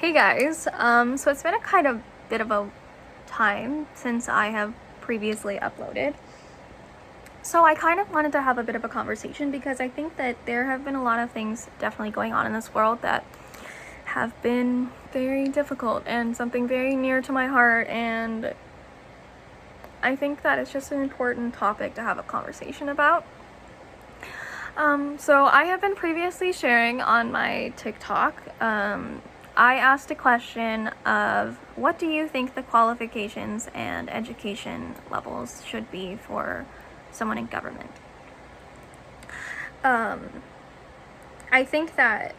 Hey guys, so it's been a kind of bit of a time since I have previously uploaded. So I kind of wanted to have a bit of a conversation because I think that there have been a lot of things definitely going on in this world that have been very difficult and something very near to my heart, and I think that it's just an important topic to have a conversation about. So I have been previously sharing on my TikTok. I asked a question of what do you think the qualifications and education levels should be for someone in government? I think that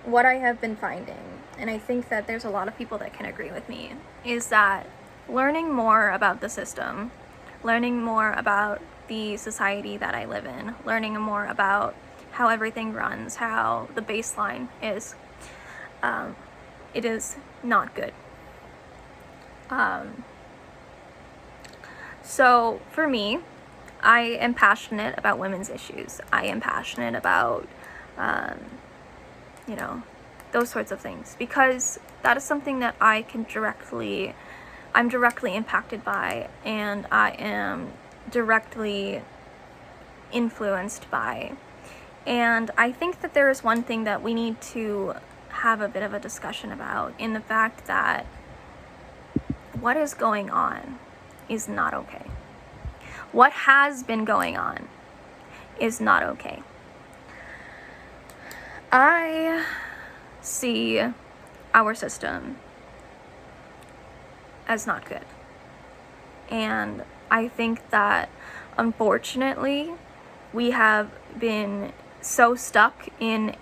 what I have been finding, and I think that there's a lot of people that can agree with me, is that learning more about the system, learning more about the society that I live in, learning more about how everything runs, how the baseline is, it is not good. So for me, I am passionate about women's issues. I am passionate about, those sorts of things, because that is something that I'm directly impacted by, and I am directly influenced by. And I think that there is one thing that we need to have a bit of a discussion about, in the fact that what is going on is not okay. What has been going on is not okay. I see our system as not good. And I think that, unfortunately, we have been so stuck in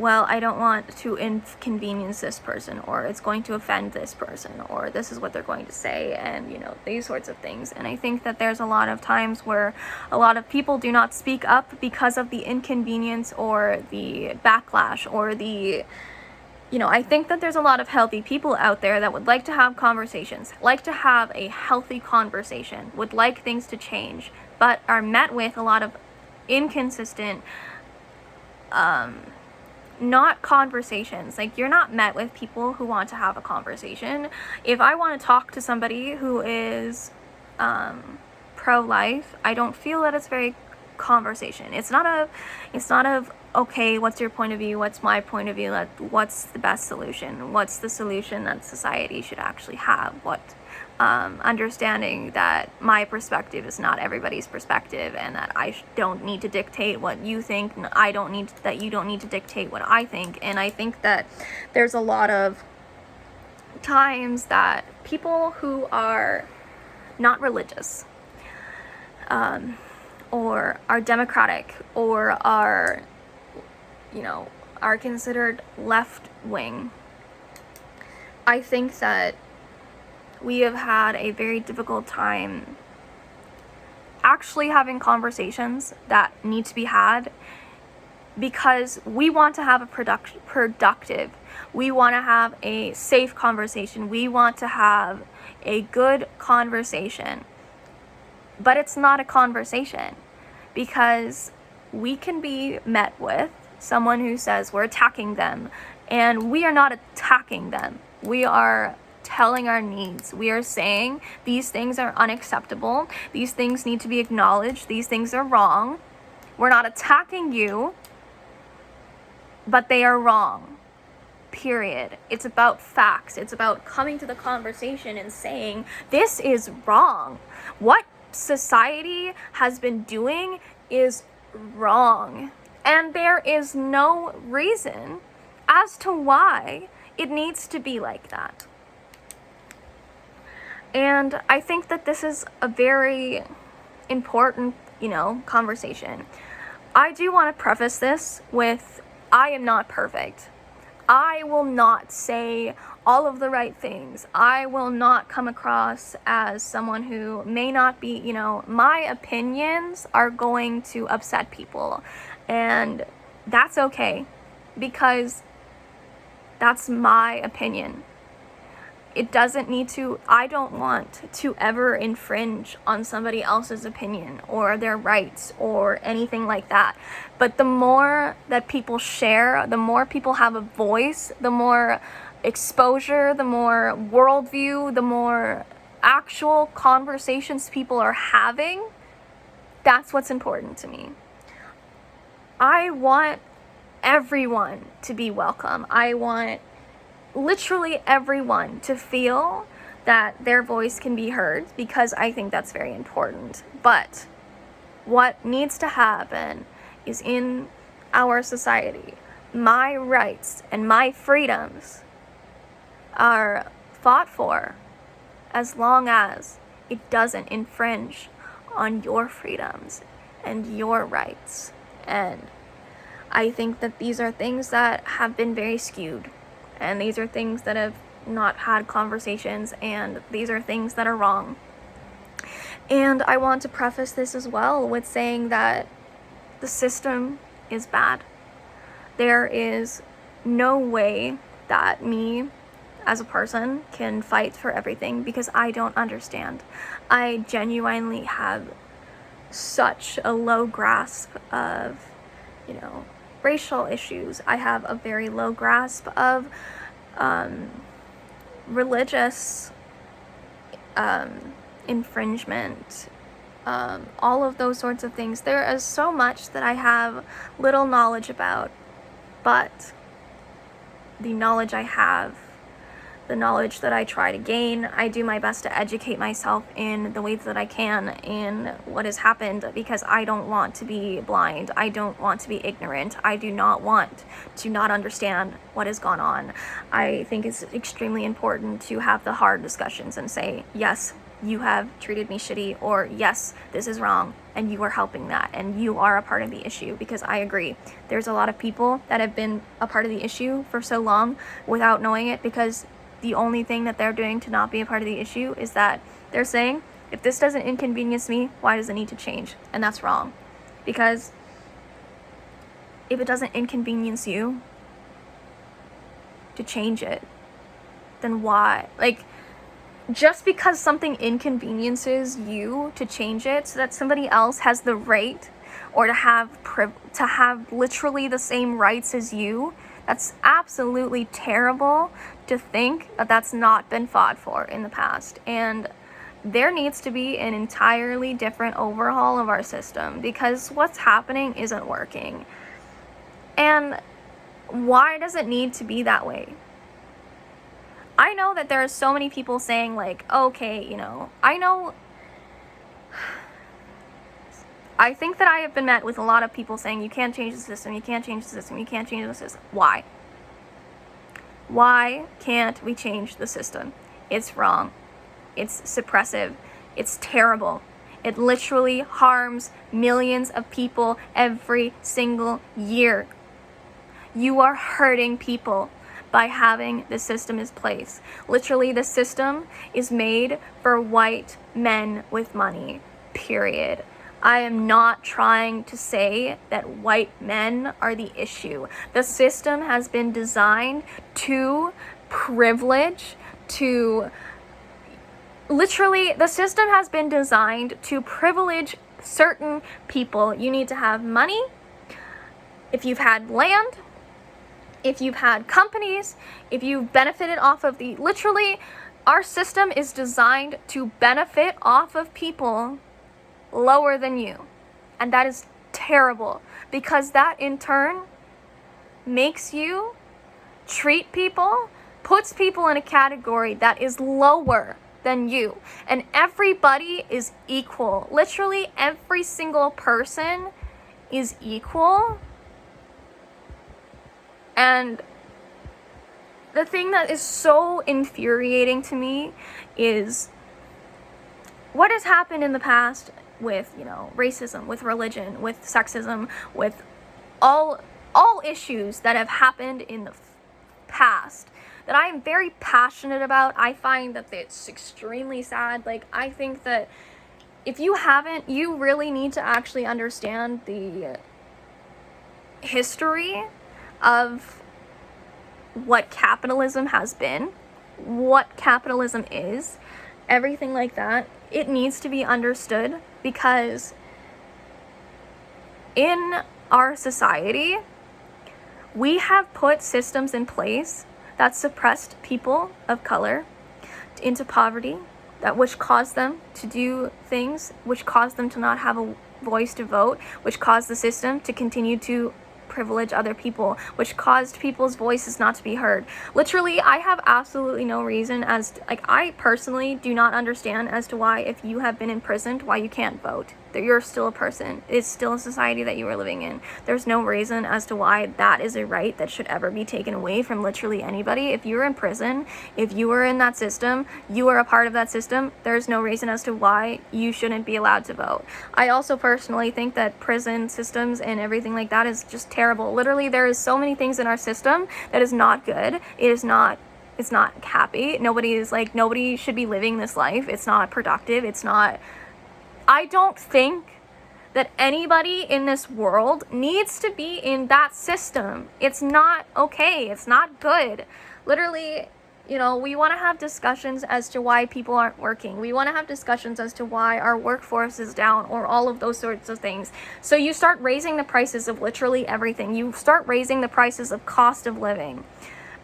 I don't want to inconvenience this person, or it's going to offend this person, or this is what they're going to say, and these sorts of things. And I think that there's a lot of times where a lot of people do not speak up because of the inconvenience or the backlash or I think that there's a lot of healthy people out there that would like to have conversations, like to have a healthy conversation, would like things to change, but are met with a lot of inconsistent not conversations. Like, you're not met with people who want to have a conversation. If I want to talk to somebody who is pro-life, I don't feel that it's very conversation. It's not of okay, what's your point of view, what's my point of view, what's the best solution, what's the solution that society should actually have, understanding that my perspective is not everybody's perspective, and that I don't need to dictate what you think, and you don't need to dictate what I think. And I think that there's a lot of times that people who are not religious, or are democratic, or are considered left-wing, I think that we have had a very difficult time actually having conversations that need to be had, because we want to have a productive, we want to have a safe conversation, we want to have a good conversation, but it's not a conversation, because we can be met with someone who says we're attacking them, and we are not attacking them. We are telling our needs. We are saying these things are unacceptable. These things need to be acknowledged. These things are wrong. We're not attacking you, but they are wrong. Period. It's about facts. It's about coming to the conversation and saying, this is wrong. What society has been doing is wrong. And there is no reason as to why it needs to be like that. And I think that this is a very important, conversation. I do want to preface this with, I am not perfect. I will not say all of the right things. I will not come across as someone who may not be, my opinions are going to upset people. And that's okay, because that's my opinion. It doesn't need to. I don't want to ever infringe on somebody else's opinion or their rights or anything like that. But the more that people share, the more people have a voice, the more exposure, the more worldview, the more actual conversations people are having, that's what's important to me. I want everyone to be welcome. I want literally everyone to feel that their voice can be heard, because I think that's very important. But what needs to happen is, in our society, my rights and my freedoms are fought for as long as it doesn't infringe on your freedoms and your rights. And I think that these are things that have been very skewed, and these are things that have not had conversations, and these are things that are wrong. And I want to preface this as well with saying that the system is bad. There is no way that me as a person can fight for everything, because I don't understand. I genuinely have such a low grasp of, racial issues. I have a very low grasp of religious infringement, all of those sorts of things. There is so much that I have little knowledge about, but the knowledge I have, the knowledge that I try to gain, I do my best to educate myself in the ways that I can in what has happened, because I don't want to be blind. I don't want to be ignorant. I do not want to not understand what has gone on. I think it's extremely important to have the hard discussions and say, yes, you have treated me shitty, or yes, this is wrong, and you are helping that, and you are a part of the issue. Because I agree, there's a lot of people that have been a part of the issue for so long without knowing it, because the only thing that they're doing to not be a part of the issue is that they're saying, if this doesn't inconvenience me, why does it need to change? And that's wrong. Because if it doesn't inconvenience you to change it, then why? Just because something inconveniences you to change it so that somebody else has the right, or to have literally the same rights as you, that's absolutely terrible to think that that's not been fought for in the past. And there needs to be an entirely different overhaul of our system, because what's happening isn't working. And why does it need to be that way? I know that there are so many people saying, okay, I think that I have been met with a lot of people saying, you can't change the system, you can't change the system, you can't change the system. Why? Why can't we change the system? It's wrong. It's suppressive. It's terrible. It literally harms millions of people every single year. You are hurting people by having the system in place. Literally, the system is made for white men with money, period. I am not trying to say that white men are the issue. The system has been designed to privilege, the system has been designed to privilege certain people. You need to have money, if you've had land, if you've had companies, if you've benefited off of literally, our system is designed to benefit off of people lower than you. And that is terrible, because that in turn makes you puts people in a category that is lower than you. And everybody is equal. Literally every single person is equal. And the thing that is so infuriating to me is what has happened in the past with, racism, with religion, with sexism, with all issues that have happened in the past that I am very passionate about. I find that it's extremely sad. I think that if you haven't, you really need to actually understand the history of what capitalism has been. what capitalism is, everything like that, it needs to be understood, because in our society, we have put systems in place that suppressed people of color into poverty, which caused them to do things, which caused them to not have a voice to vote, which caused the system to continue to privilege other people, which caused people's voices not to be heard. Literally, I have absolutely no reason I personally do not understand as to why, if you have been imprisoned, why you can't vote. That you're still a person. It's still a society that you are living in. There's no reason as to why that is a right that should ever be taken away from literally anybody. If you're in prison, if you are in that system, you are a part of that system, there's no reason as to why you shouldn't be allowed to vote. I also personally think that prison systems and everything like that is just terrible. Literally, there is so many things in our system that is not good. It's not happy. Nobody should be living this life. It's not productive. I don't think that anybody in this world needs to be in that system. It's not okay. It's not good. Literally, we want to have discussions as to why people aren't working. We want to have discussions as to why our workforce is down, or all of those sorts of things. So you start raising the prices of literally everything. You start raising the prices of cost of living.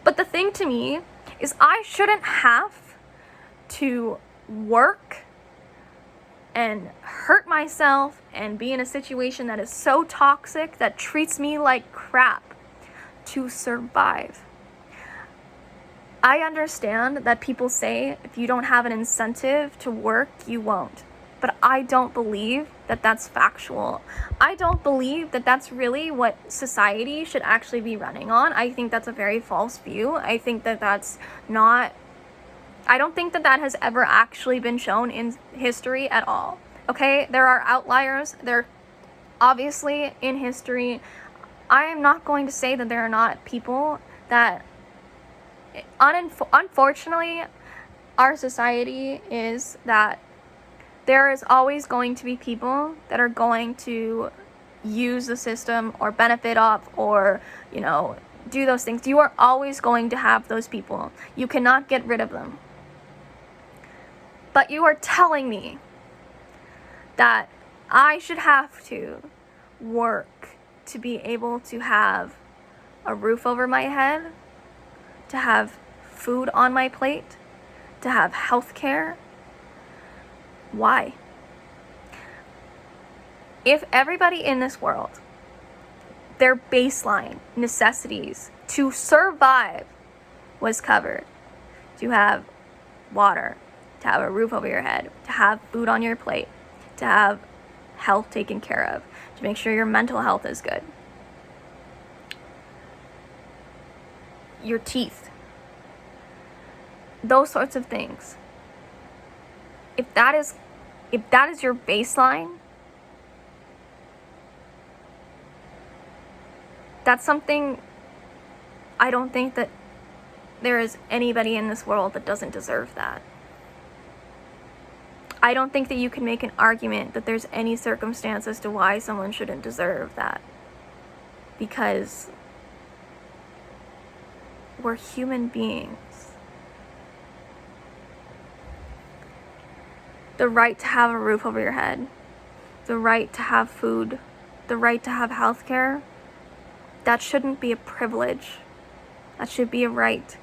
But the thing to me is, I shouldn't have to work and hurt myself and be in a situation that is so toxic, that treats me like crap, to survive. I understand that people say if you don't have an incentive to work, you won't. But I don't believe that that's factual. I don't believe that that's really what society should actually be running on. I think that's a very false view. I think that I don't think that has ever actually been shown in history at all. Okay, there are outliers. They're obviously in history. I am not going to say that there are not people that, unfortunately, our society is that there is always going to be people that are going to use the system or benefit off, or, do those things. You are always going to have those people. You cannot get rid of them. But you are telling me that I should have to work to be able to have a roof over my head, to have food on my plate, to have health care. Why? If everybody in this world, their baseline necessities to survive was covered, to have water, to have a roof over your head, to have food on your plate, to have health taken care of, to make sure your mental health is good, your teeth, those sorts of things. If that is your baseline, that's something I don't think that there is anybody in this world that doesn't deserve that. I don't think that you can make an argument that there's any circumstance as to why someone shouldn't deserve that. Because we're human beings. The right to have a roof over your head, the right to have food, the right to have health care, that shouldn't be a privilege. That should be a right.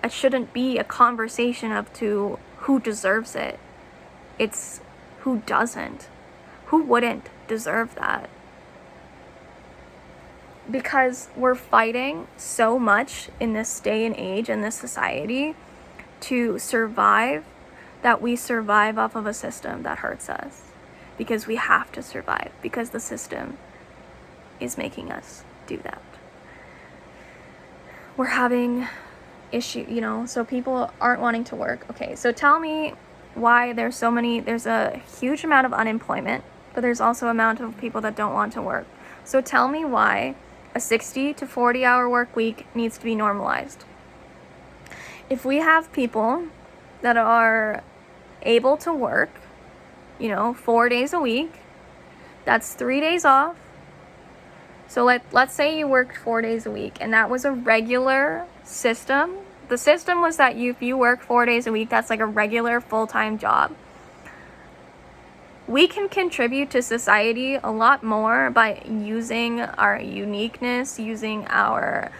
It shouldn't be a conversation of to who deserves it. It's who doesn't. Who wouldn't deserve that? Because we're fighting so much in this day and age, in this society, to survive, that we survive off of a system that hurts us. Because we have to survive. Because the system is making us do that. We're having so people aren't wanting to work. Okay, so tell me why there's a huge amount of unemployment, but there's also an amount of people that don't want to work. So tell me why a 60 to 40 hour work week needs to be normalized. If we have people that are able to work, 4 days a week, that's 3 days off. So let's say you worked 4 days a week, and that was a regular system the system was that if you work 4 days a week, that's like a regular full-time job. We can contribute to society a lot more by using our uniqueness, using our...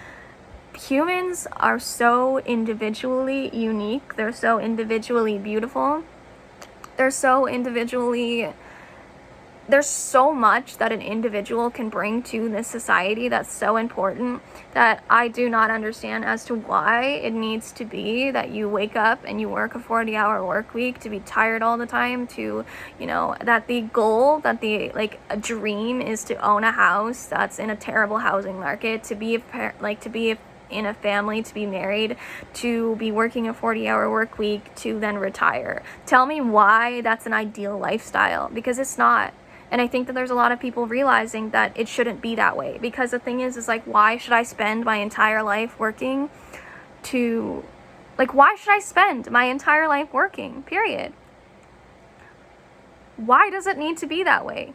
Humans are so individually unique. They're so individually beautiful. They're so individually... There's so much that an individual can bring to this society that's so important that I do not understand as to why it needs to be that you wake up and you work a 40-hour work week, to be tired all the time, to, you know, that the goal, that the, like, a dream is to own a house that's in a terrible housing market, to be in a family, to be married, to be working a 40-hour work week, to then retire. Tell me why that's an ideal lifestyle, because it's not. And I think that there's a lot of people realizing that it shouldn't be that way, because the thing is like, why should I spend my entire life working to, like, why should I spend my entire life working, period? Why does it need to be that way?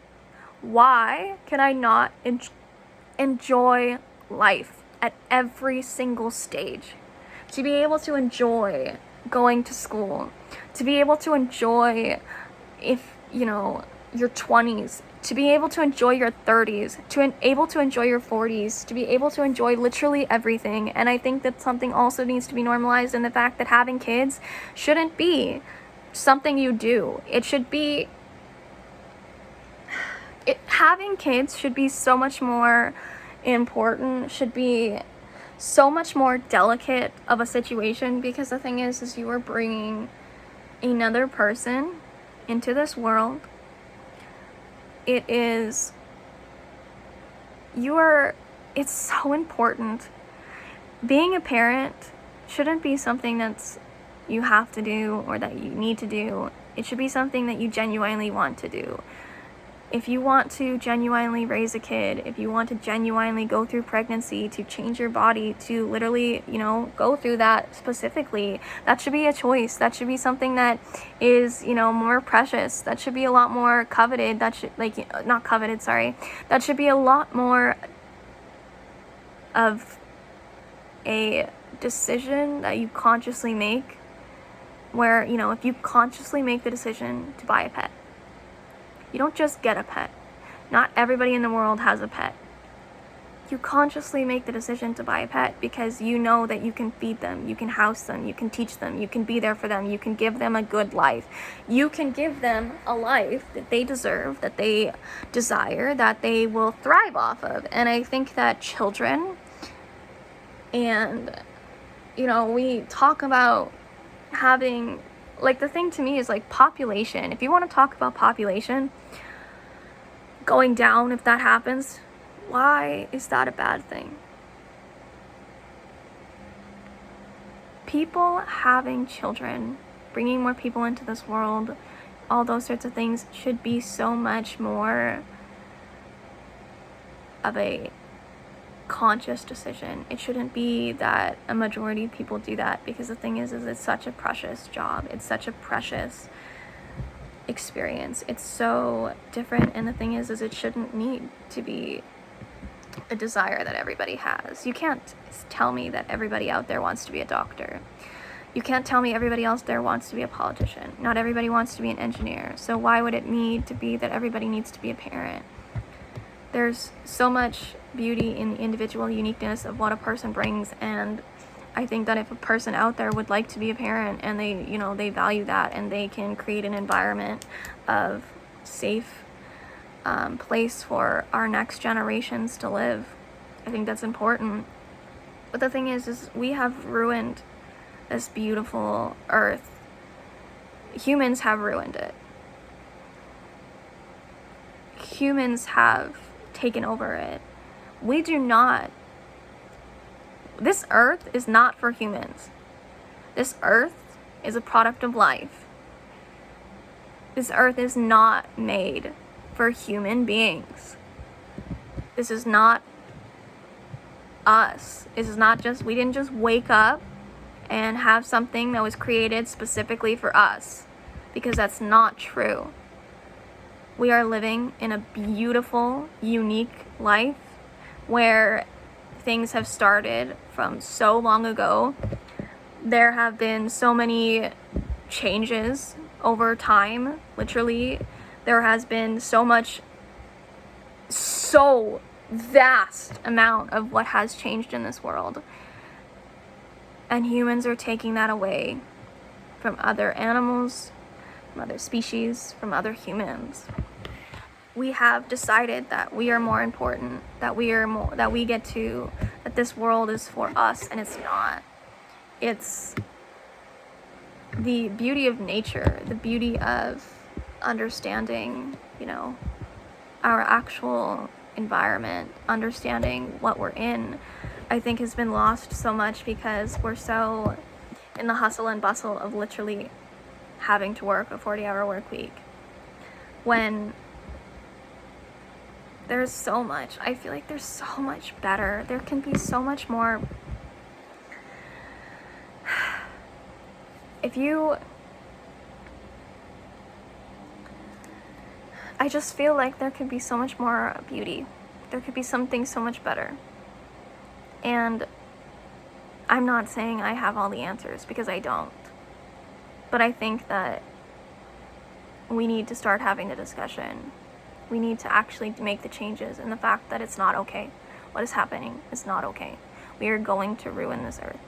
Why can I not enjoy life at every single stage? To be able to enjoy going to school, to be able to enjoy, if, you know, your 20s, to be able to enjoy your 30s, to able to enjoy your 40s, to be able to enjoy literally everything. And I think that something also needs to be normalized in the fact that having kids shouldn't be something you do. It should be... having kids should be so much more important, should be so much more delicate of a situation, because the thing is you are bringing another person into this world. It's so important. Being a parent shouldn't be something that's you have to do or that you need to do. It should be something that you genuinely want to do. If you want to genuinely raise a kid, if you want to genuinely go through pregnancy, to change your body, to literally, you know, go through that specifically, that should be a choice. That should be something that is, you know, more precious. That should be a lot more coveted. That should, like, not coveted, sorry. That should be a lot more of a decision that you consciously make, where, you know, if you consciously make the decision to buy a pet, you don't just get a pet. Not everybody in the world has a pet. You consciously make the decision to buy a pet because you know that you can feed them, you can house them, you can teach them, you can be there for them, you can give them a good life. You can give them a life that they deserve, that they desire, that they will thrive off of. And I think that children, and, you know, we talk about having... Like, the thing to me is, like, population. If you want to talk about population going down, if that happens, why is that a bad thing? People having children, bringing more people into this world, all those sorts of things should be so much more of a conscious decision. It shouldn't be that a majority of people do that, because the thing is it's such a precious job. It's such a precious experience. It's so different, and the thing is it shouldn't need to be a desire that everybody has. You can't tell me that everybody out there wants to be a doctor. You can't tell me everybody else there wants to be a politician. Not everybody wants to be an engineer. So why would it need to be that everybody needs to be a parent? There's so much beauty in the individual uniqueness of what a person brings, and I think that if a person out there would like to be a parent and they, you know, they value that, and they can create an environment of safe place for our next generations to live, I think that's important. But the thing is we have ruined this beautiful earth. Humans have ruined it. Humans have taken over it. We do not. This earth is not for humans. This earth is a product of life. This earth is not made for human beings. This is not us. This is not just, we didn't just wake up and have something that was created specifically for us, because that's not true. We are living in a beautiful, unique life where things have started from so long ago, there have been so many changes over time. Literally, there has been so vast amount of what has changed in this world. And humans are taking that away from other animals, from other species, from other humans. We have decided that we are more important, that this world is for us, and it's not. It's the beauty of nature, the beauty of understanding, our actual environment, understanding what we're in, I think has been lost so much because we're so in the hustle and bustle of literally having to work a 40-hour work week. When there's so much, I feel like there's so much better. There can be so much more. I just feel like there could be so much more beauty. There could be something so much better. And I'm not saying I have all the answers, because I don't. But I think that we need to start having the discussion. We need to actually make the changes in the fact that it's not okay. What is happening is not okay. We are going to ruin this earth.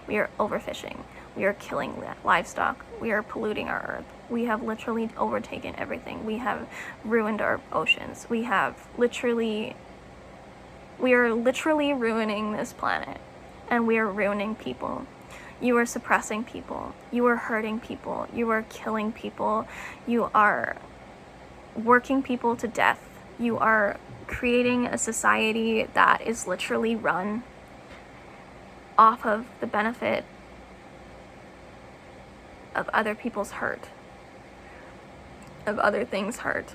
We are overfishing. We are killing livestock. We are polluting our earth. We have literally overtaken everything. We have ruined our oceans. We are literally ruining this planet. And we are ruining people. You are suppressing people. You are hurting people. You are killing people. You are working people to death. You are creating a society that is literally run off of the benefit of other people's hurt, of other things' hurt,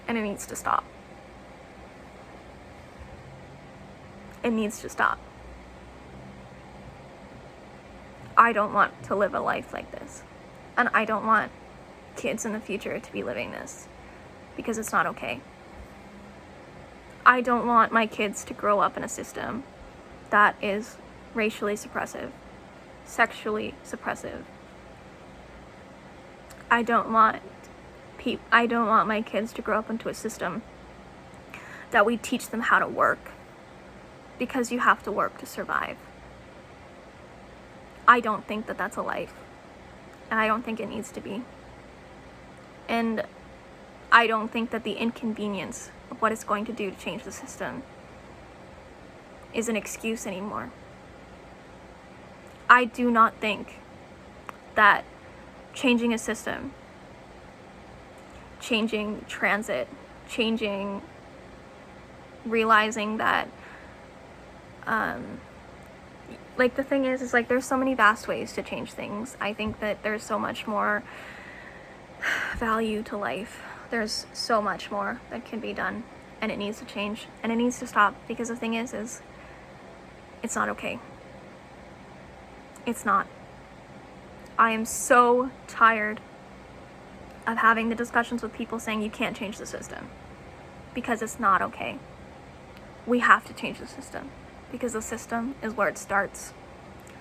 and it needs to stop. It needs to stop. I don't want to live a life like this, and I don't want kids in the future to be living this, because it's not okay. I don't want my kids to grow up in a system that is racially suppressive, sexually suppressive. I don't want my kids to grow up into a system that we teach them how to work, because you have to work to survive. I don't think that that's a life, and I don't think it needs to be. And I don't think that the inconvenience of what it's going to do to change the system is an excuse anymore. I do not think that changing a system, changing transit, realizing that, the thing is there's so many vast ways to change things. I think that there's so much more value to life. There's so much more that can be done, and it needs to change, and it needs to stop, because the thing is it's not okay. It's not. I am so tired of having the discussions with people saying you can't change the system, because it's not okay. We have to change the system, because the system is where it starts.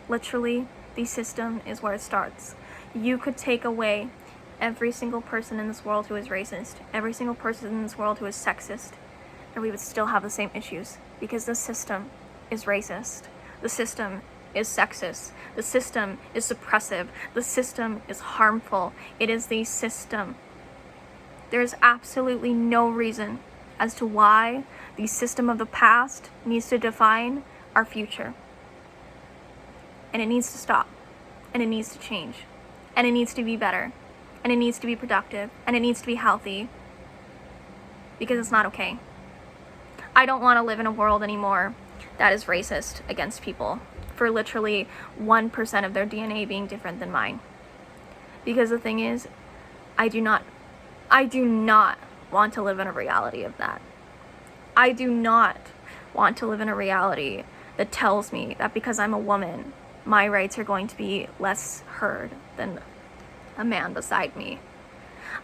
Literally, the system is where it starts. You could take away every single person in this world who is racist, every single person in this world who is sexist, and we would still have the same issues, because the system is racist. The system is sexist. The system is suppressive. The system is harmful. It is the system. There's absolutely no reason as to why the system of the past needs to define our future. And it needs to stop. And it needs to change. And it needs to be better. And it needs to be productive. And it needs to be healthy. Because it's not okay. I don't want to live in a world anymore that is racist against people for literally 1% of their DNA being different than mine. Because the thing is, I do not want to live in a reality of that. I do not want to live in a reality that tells me that because I'm a woman, my rights are going to be less heard than a man beside me.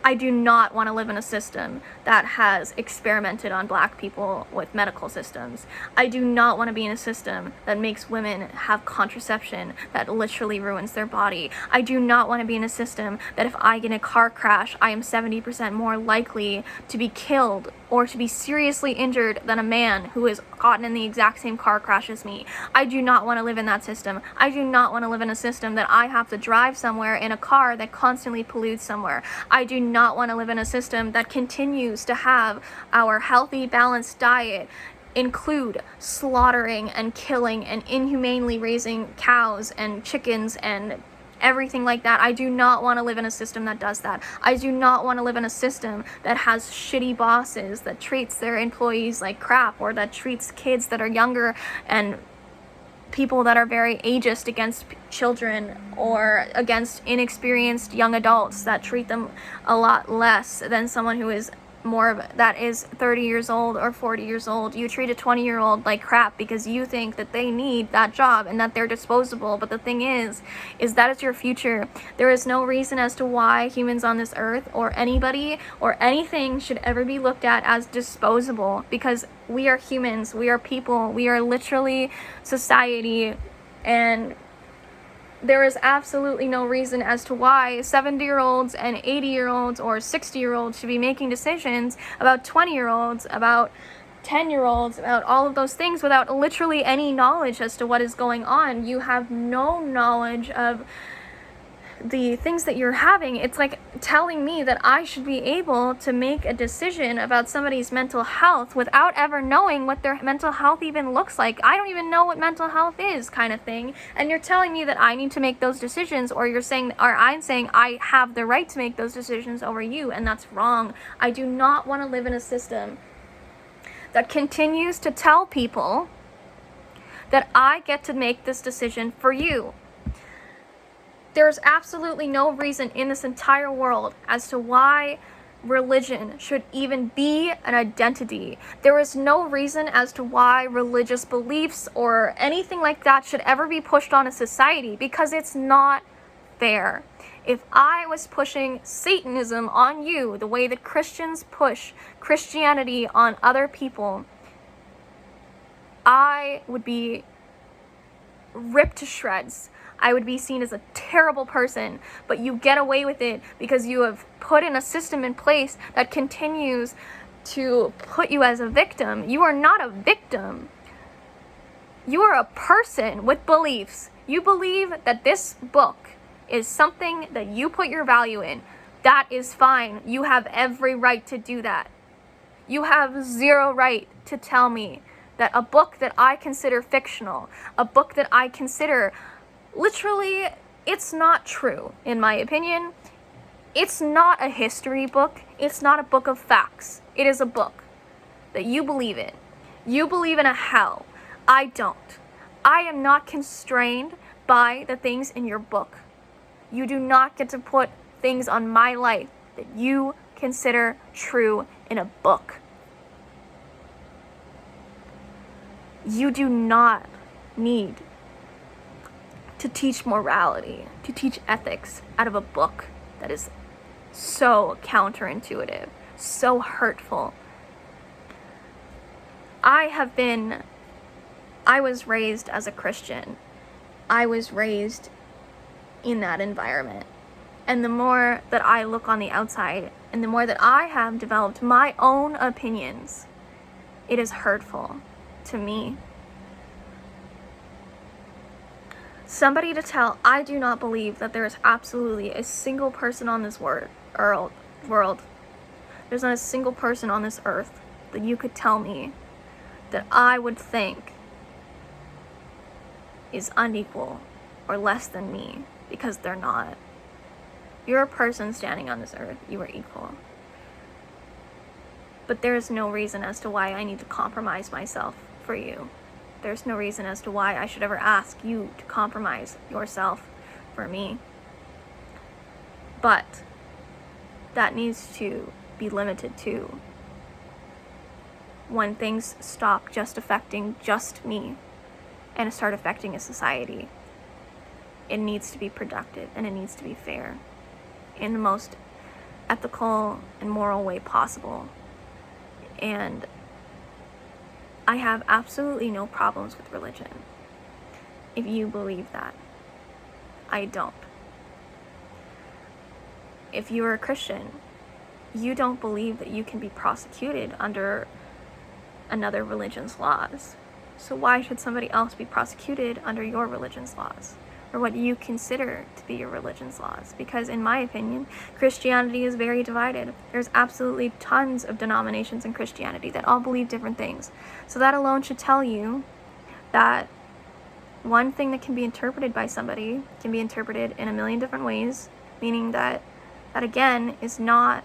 I do not want to live in a system that has experimented on black people with medical systems. I do not want to be in a system that makes women have contraception that literally ruins their body. I do not want to be in a system that if I get in a car crash, I am 70% more likely to be killed or to be seriously injured than a man who has gotten in the exact same car crash as me. I do not want to live in that system. I do not want to live in a system that I have to drive somewhere in a car that constantly pollutes somewhere. I do not want to live in a system that continues to have our healthy, balanced diet include slaughtering and killing and inhumanely raising cows and chickens and everything like that. I do not want to live in a system that does that. I do not want to live in a system that has shitty bosses, that treats their employees like crap, or that treats kids that are younger and people that are very ageist against children, or against inexperienced young adults that treat them a lot less than someone who is that is 30 years old or 40 years old. You treat a 20-year-old like crap because you think that they need that job and that they're disposable. But the thing is that is your future. There is no reason as to why humans on this earth, or anybody or anything, should ever be looked at as disposable, because we are humans, we are people, we are literally society, and there is absolutely no reason as to why 70-year-olds and 80-year-olds or 60-year-olds should be making decisions about 20-year-olds, about 10-year-olds, about all of those things without literally any knowledge as to what is going on. You have no knowledge of the things that you're having. It's like telling me that I should be able to make a decision about somebody's mental health without ever knowing what their mental health even looks like. I don't even know what mental health is, kind of thing. And you're telling me that I need to make those decisions, or I'm saying I have the right to make those decisions over you, and that's wrong. I do not want to live in a system that continues to tell people that I get to make this decision for you. There's absolutely no reason in this entire world as to why religion should even be an identity. There is no reason as to why religious beliefs or anything like that should ever be pushed on a society, because it's not fair. If I was pushing Satanism on you the way that Christians push Christianity on other people, I would be ripped to shreds. I would be seen as a terrible person, but you get away with it because you have put in a system in place that continues to put you as a victim. You are not a victim. You are a person with beliefs. You believe that this book is something that you put your value in. That is fine. You have every right to do that. You have zero right to tell me that a book that I consider fictional, a book that I consider literally, it's not true, in my opinion. It's not a history book. It's not a book of facts. It is a book that you believe in. You believe in a hell. I don't. I am not constrained by the things in your book. You do not get to put things on my life that you consider true in a book. You do not need to teach morality, to teach ethics out of a book that is so counterintuitive, so hurtful. I was raised as a Christian. I was raised in that environment. And the more that I look on the outside, and the more that I have developed my own opinions, it is hurtful to me. Somebody to tell, I do not believe that there is absolutely a single person on this world. There's not a single person on this earth that you could tell me that I would think is unequal or less than me, because they're not. You're a person standing on this earth. You are equal. But there is no reason as to why I need to compromise myself for you. There's no reason as to why I should ever ask you to compromise yourself for me. But that needs to be limited to when things stop just affecting just me and start affecting a society. It needs to be productive and it needs to be fair in the most ethical and moral way possible. And I have absolutely no problems with religion. If you believe that, I don't. If you're a Christian, you don't believe that you can be prosecuted under another religion's laws. So why should somebody else be prosecuted under your religion's laws, or what you consider to be your religion's laws? Because in my opinion, Christianity is very divided. There's absolutely tons of denominations in Christianity that all believe different things. So that alone should tell you that one thing that can be interpreted by somebody can be interpreted in a million different ways, meaning that again is not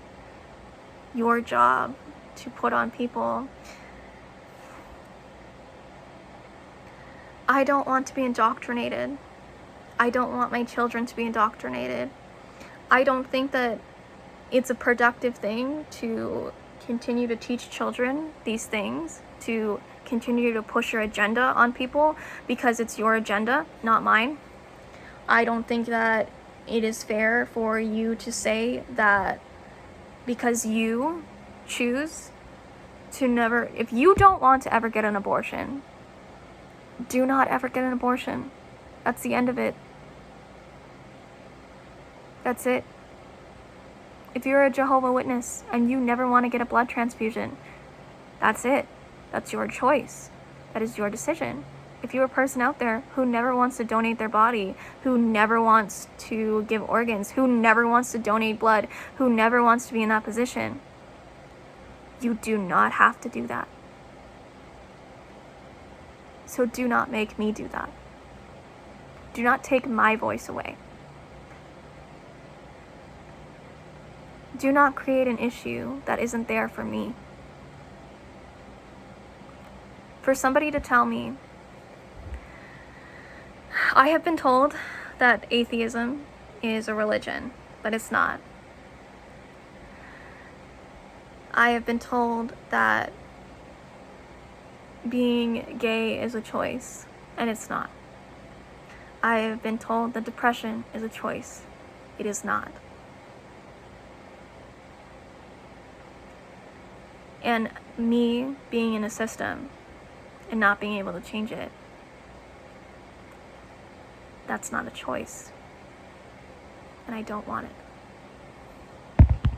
your job to put on people. I don't want to be indoctrinated. I don't want my children to be indoctrinated. I don't think that it's a productive thing to continue to teach children these things, to continue to push your agenda on people because it's your agenda, not mine. I don't think that it is fair for you to say that because you choose to never, if you don't want to ever get an abortion, do not ever get an abortion. That's the end of it. That's it. If you're a Jehovah's Witness and you never want to get a blood transfusion, that's it. That's your choice. That is your decision. If you're a person out there who never wants to donate their body, who never wants to give organs, who never wants to donate blood, who never wants to be in that position, you do not have to do that. So do not make me do that. Do not take my voice away. Do not create an issue that isn't there for me. For somebody to tell me, I have been told that atheism is a religion, but it's not. I have been told that being gay is a choice, and it's not. I have been told that depression is a choice. It is not. And me being in a system and not being able to change it, that's not a choice. And I don't want it.